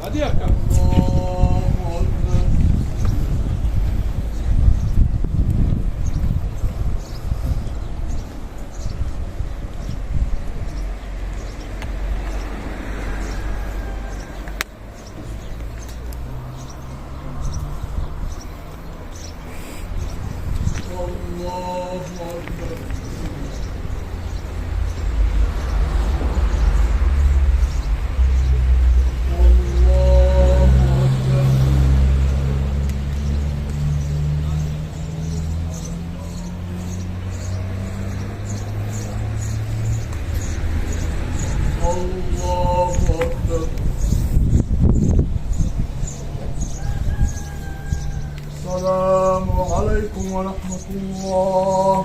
Hadi yakalım. السلام عليكم ورحمة الله.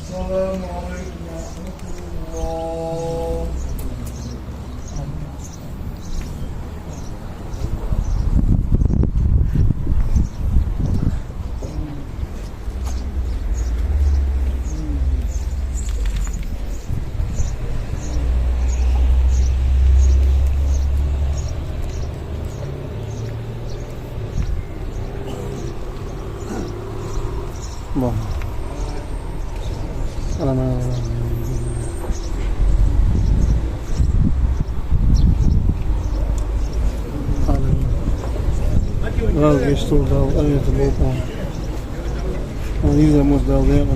السلام عليكم ورحمة الله. الله أنا vazgeçti orada evet bu onu izlemiyoruz da alıyor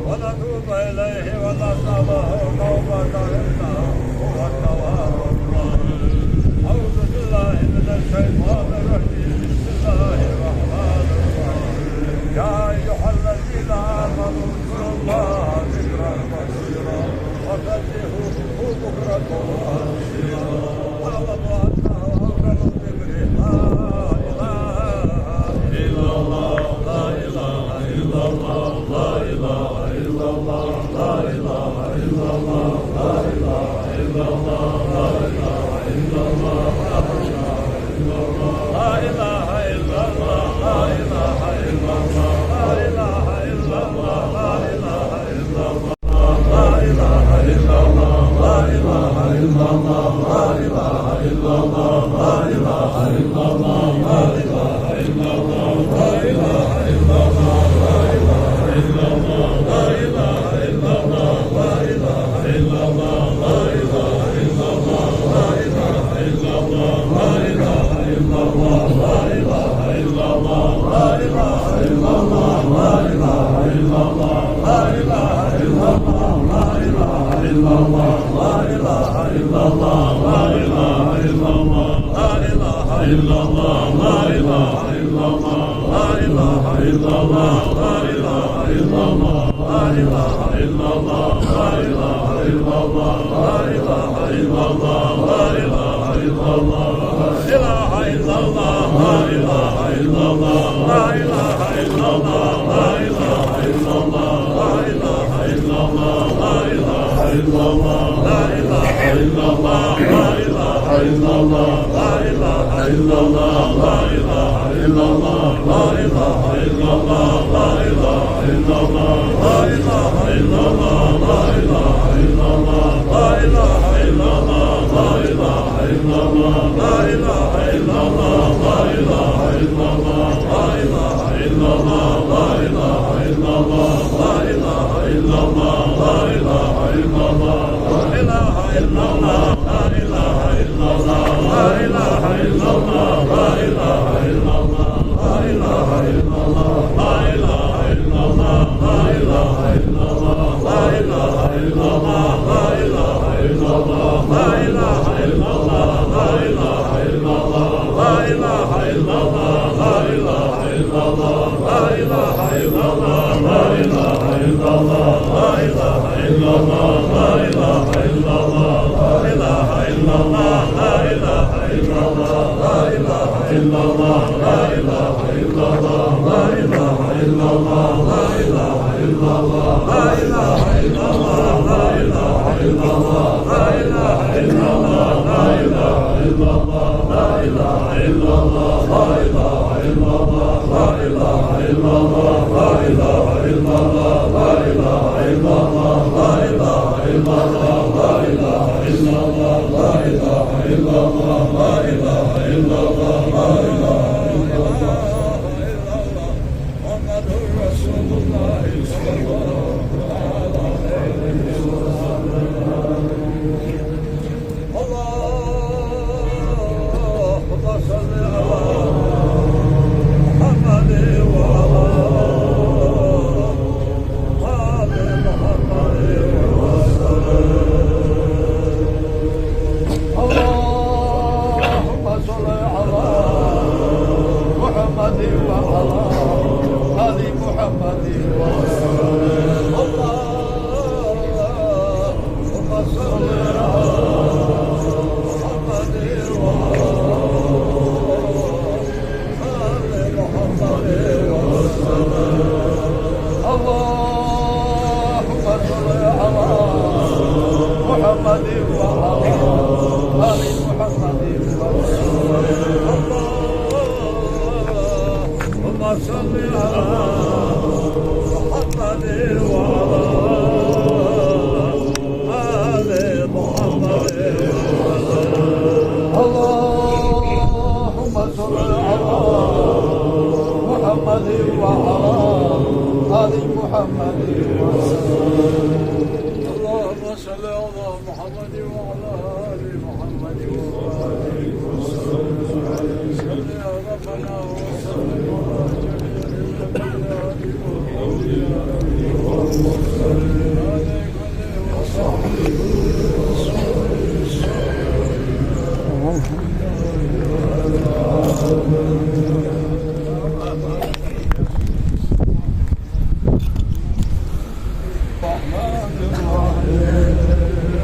ونتوب إليه ونسأله توبة إنه هو التواب الرحيم. أعوذ بالله من الشيطان الرجيم. بسم الله الرحمن الرحيم. يا أيها الذين آمنوا اذكروا الله ذكرا كثيرا وسبحوه بكرة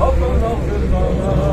ربنا اغفر لنا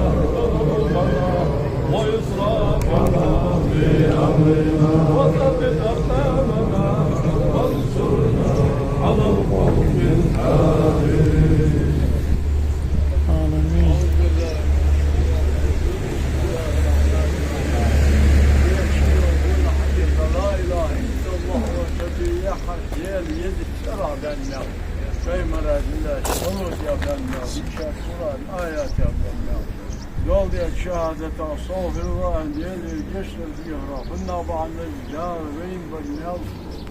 Yol diye şehadet astağfirullah diye geçler diyor. Bunlar bağlı dar veyn bunlar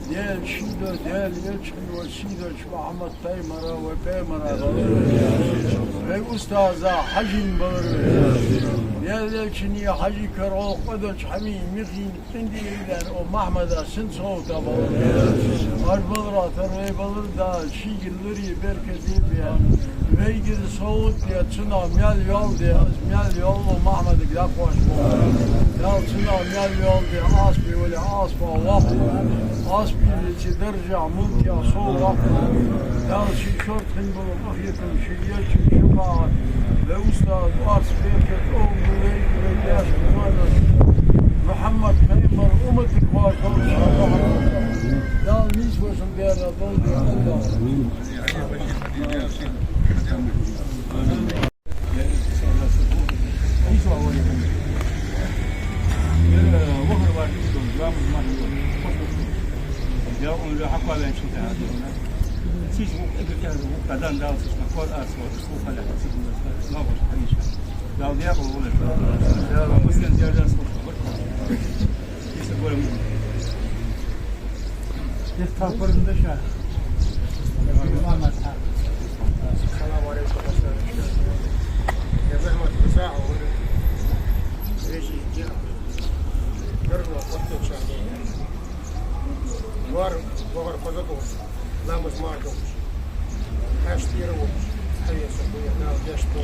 diye şimdi diye geçkin ve şimdi Muhammed Taymara ve Peymara ve ustaza hacin bağır diye şimdi hacı kar o kadar çami mihin indiler o Mahmed'a sin soğuta bağır arbalar ve bağır da şiirleri berkezi bir Veydir soğut diye çına mel yol diye mel yol o Mahmed'e gidip hoş ya çına mel yol diye asbi öyle asba vap asbi içi derece mülk ya soğuk vap ya şişört hınbı mahyetim şiye şuba ve ustad ars berket o güvey yaş Muhammed Peygamber ummetik var ya nis başım diye Rabbim diye Allah السلام عليكم يا زلمة ساعة ايش يجينا قرروا وقتوا شهرين وغر قدقوا لا مسماركم هاشتيروا حيا سبوية لا يشتوا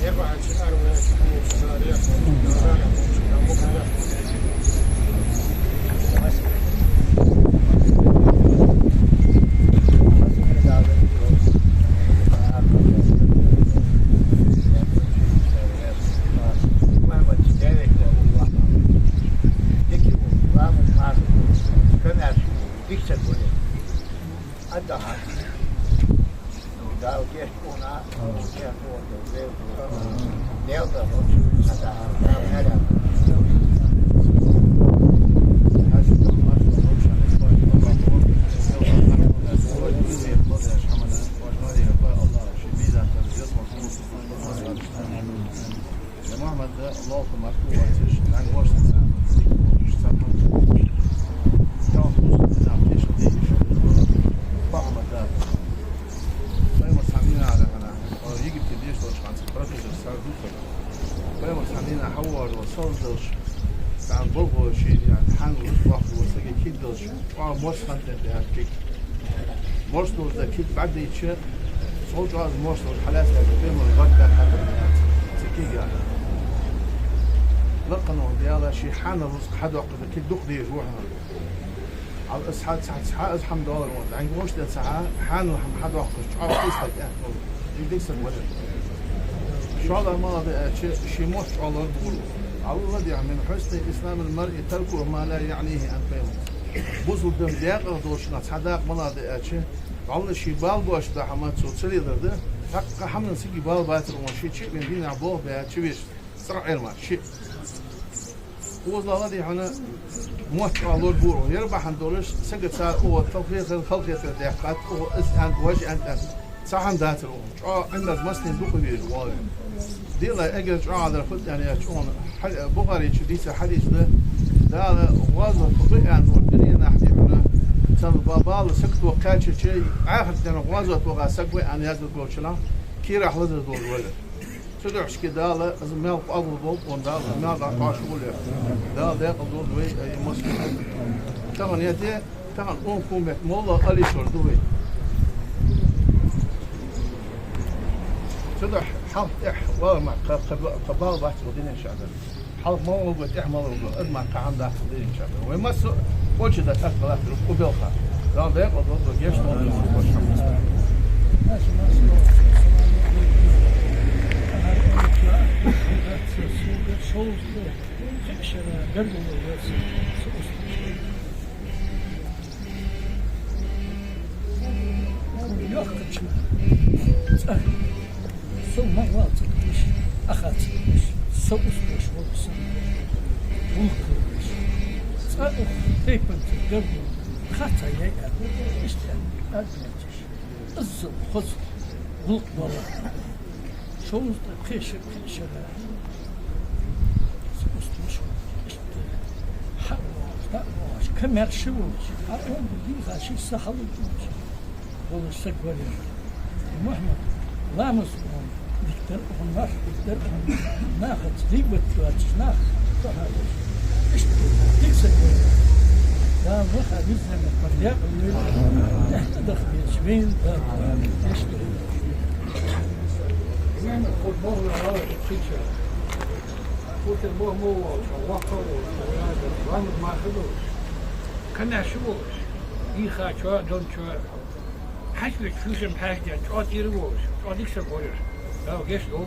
يربع الشعار من الشحنين الشهرية مرسل ده كيف بعد يتشاف صوت جاز مرسل الحلاس فيهم الغدة حتى تكيجا لقنوا ديالا شي حان الرزق حد وقت كيف دق دي جوعها على الإسحاق ساعة أزحم دولار ولا عند وش ده ساعة حان حد وقت شعار قصة يديك سوالف شو هذا ما ده شي موت على الدول الله يعني من حسن إسلام المرء تركه ما لا يعنيه أن فهمه buzulduğum diğer doğuşuna sadak maladı açı vallahi şey bal boş da hamat sosyalirdi hakka hamın sigi bal batır o şey çık ben bina bo be çiviş sıra elma şey وصل هذه موسع على البورو يربح عند دولش سقط صار هو تفريغ الخلق يتدقق هو عند وجه عند صح عند ذات عند مسلم دوق بير والله ديلا اجر على الخد يعني شلون بغاري شديسه حديث ده واضح طبيعي انه الدنيا نحكي هنا كان بابال سكت وقال شيء عاهد انه واضح وقا سقوي ان هذا الكوتشلا كي راح لدر دول ولا تدعش كده لا لازم ما ابو بوب ودا ما قاش ولا ده قدور دوي اي مسلم طبعا يدي طبعا اون كومت مولا علي شور دوي تدع حط والله قبال بحث ودين ان شاء الله حلق ما هو قد إحمل وقد كعام داخل دين إن شاء الله ويمس وجه ده تقبل وبيلقى لا بيق وضد الجيش ما. أرقتشنا ثم واطلش أخاتش سوس وش وصل ولكش صاروا تيبن تقبل خاطر يا اشتغل أدمتش الزم خذ ولك والله شو خيش سوس مش اشتغل حق كمل شوش أقوم بيها شيء سهل والمستقبل محمد لا مسلم دكتور onlar دكتور ناخذ ديبت واتشنا فهذا ايش تكسر لا روح بيزنا الطريق تحت دخل يشمين ايش زين الفوتبول هذا فيتشر فوتبول مو وقفوا وهذا ما خذوش كنا شوش يخا شو دون شو حسب فيوزن حاجة تعود يروش تعود يكسر بورير لا جيش لوب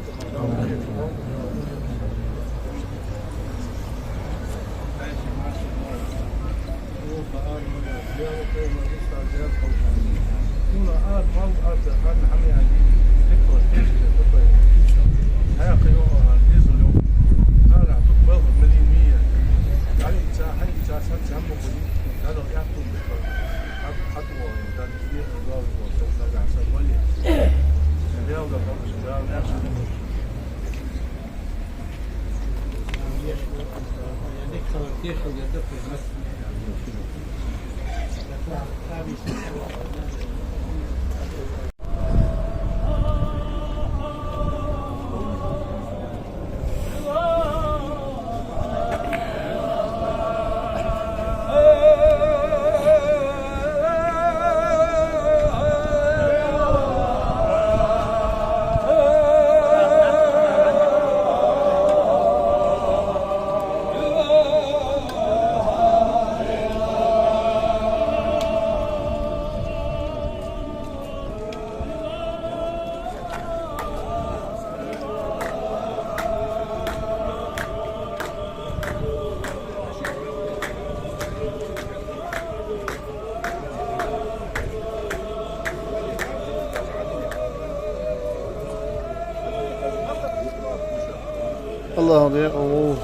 الله ضيق الله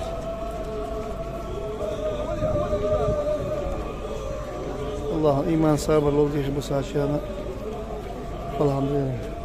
الله إيمان صابر لو ديش بس عشان الحمد لله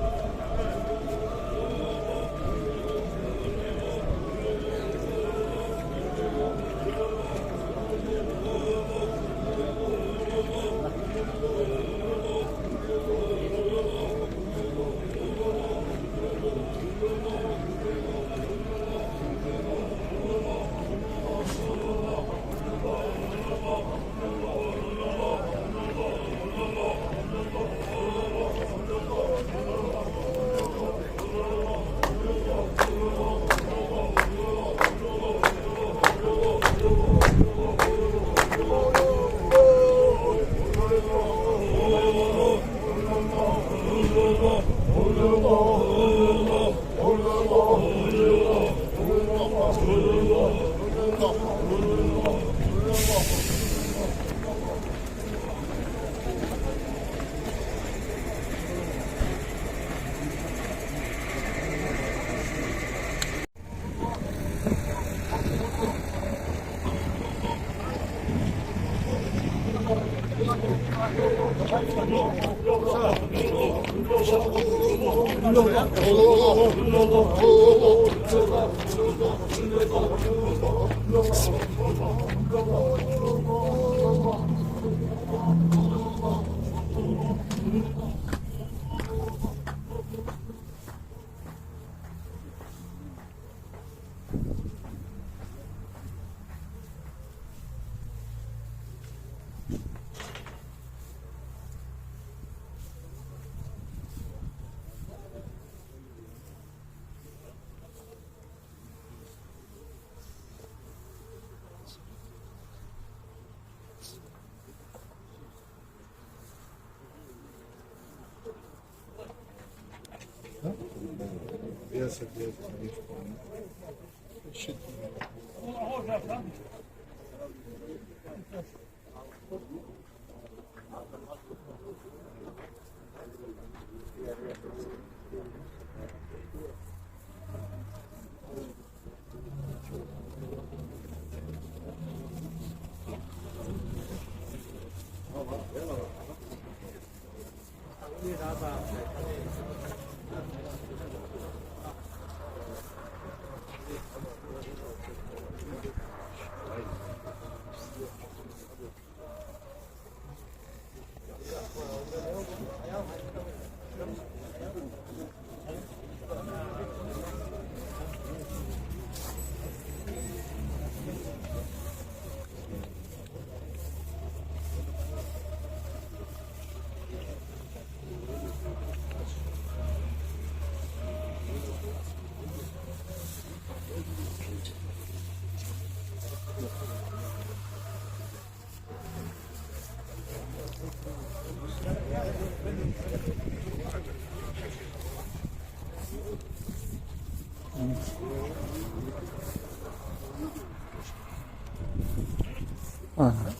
Aha.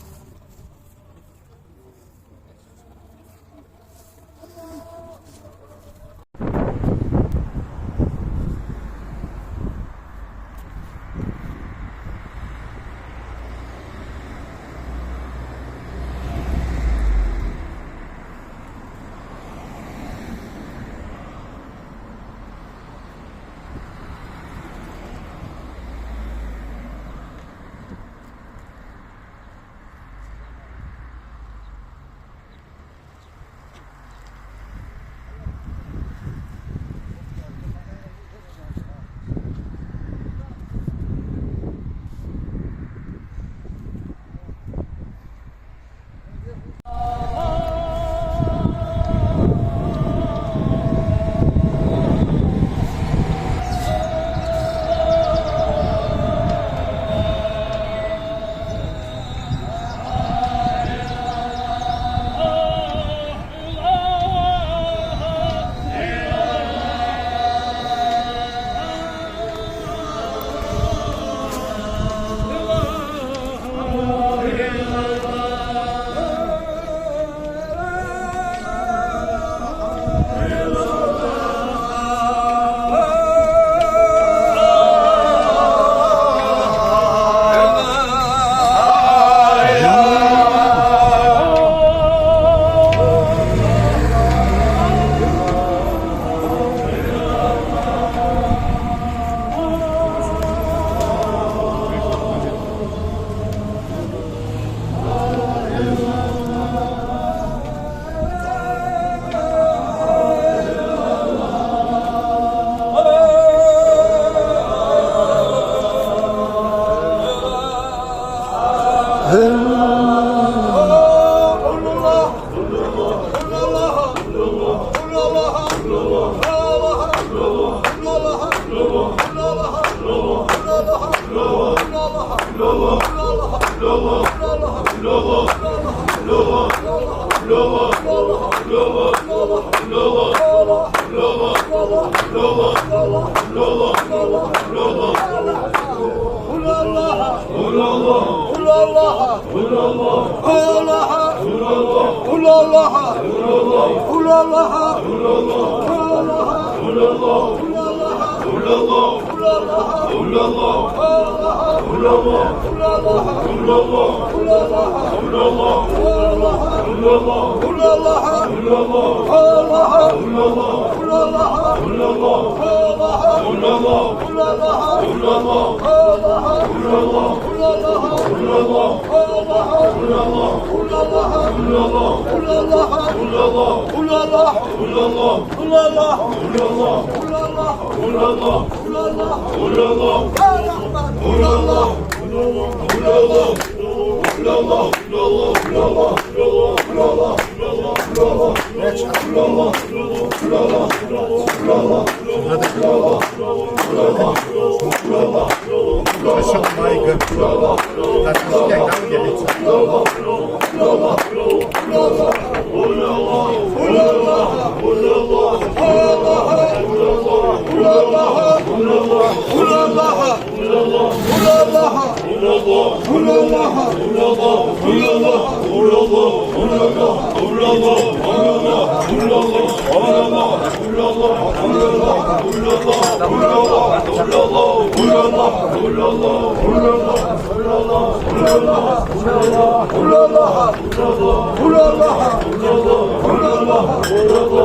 Ulalaha,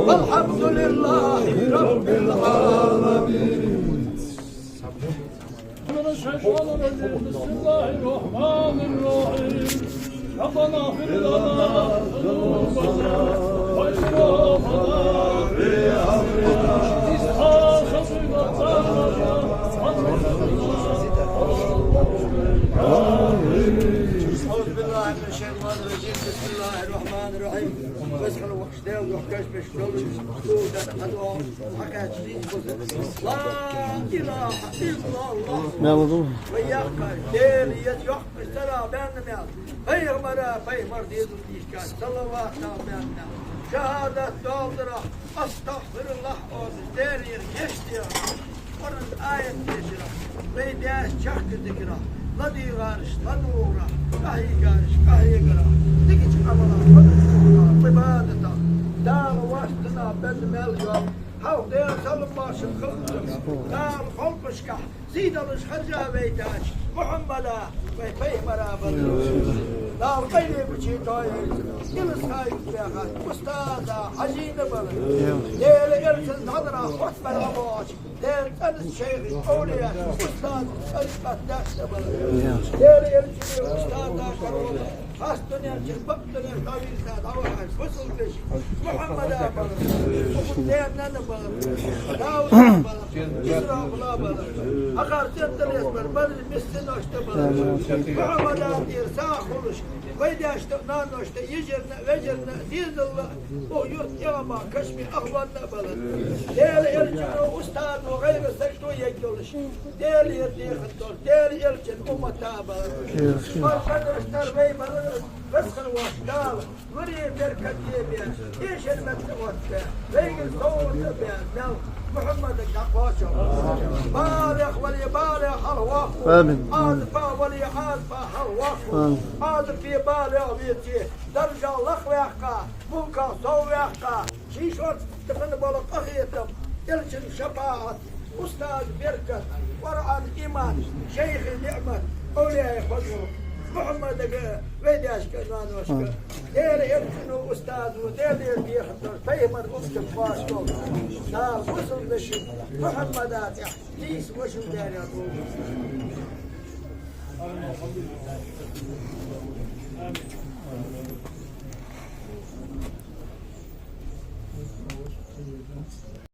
والحمد لله رب العالمين. بسم الله الرحمن الرحيم. ربنا اغفر لنا ذنوبنا وإسرافنا في أمرنا أعوذ بالله من الشيطان الرجيم. بسم الله الرحمن الرحيم. واسخن وقشتاو وحكاش بشكل سودة أدوار حكاش لا إله إلا الله وياك ديلي يتيوح بالسلام بيننا بيغمرا بيغمر ديدو ديشكان صلوات بيننا شهادة دولدرة أستغفر الله ديلي يشتيا ورد آية تشرا ويداش شخص ذكرى لا دي غارش لا نورا قهي غارش قهي غرا تيجي عملا عبادة دار واشتنا بالمليون هاو دير سلم باش الخلق دار خلقشكا زيد الخرجة بيتاش محمدا ويفيه مرابط دار قيلي بشي طايل جلس خايف بيخات أستاذة عجينة بلد دير إرسل نظرة وحب الأبوش دير أنس شيخ أولياء أستاذ أرقى داشت بلد دير إرسل أستاذة كرونا خاصتني أرسل بقتني طويل ساد أوحش فصل بشي محمدا بلد دير نانا بلد داود بلد إسراء بلا بلد أخار تنتليس بلد مسن أشتبلد محمدا دير ساخلش ويدي أشتبنا نشت يجرنا وجرنا ديز الله ويرت ياما كشمي أخواننا بلد دير إرسل أستاذ وغير سكتو يجدولش دير يردي خطور دير إرسل أمتا بلد فرقد اشتر بي بلد فسخن واشتال وري بركت يبيان إيش المتوتة ويقل صور تبيان نو محمد الدقواشو بارخ ولي بارخ الوقت عاطفة ولي عاطفة الوقت عاطفة بارخ بيتي درجة لخ ويحكا ممكن صو ويحكا شيشون تفن بلق أخيتم يلشن شفاعة أستاذ بركت ورعا الإيمان شيخ النعمة أولياء فضل محمد ويدي أشكال واشكال دير يرسنو أستاذ ودير يردي يخطر فيهم الأسكب فاشكو نار وصل بشي محمدات تيس وشو دير يقول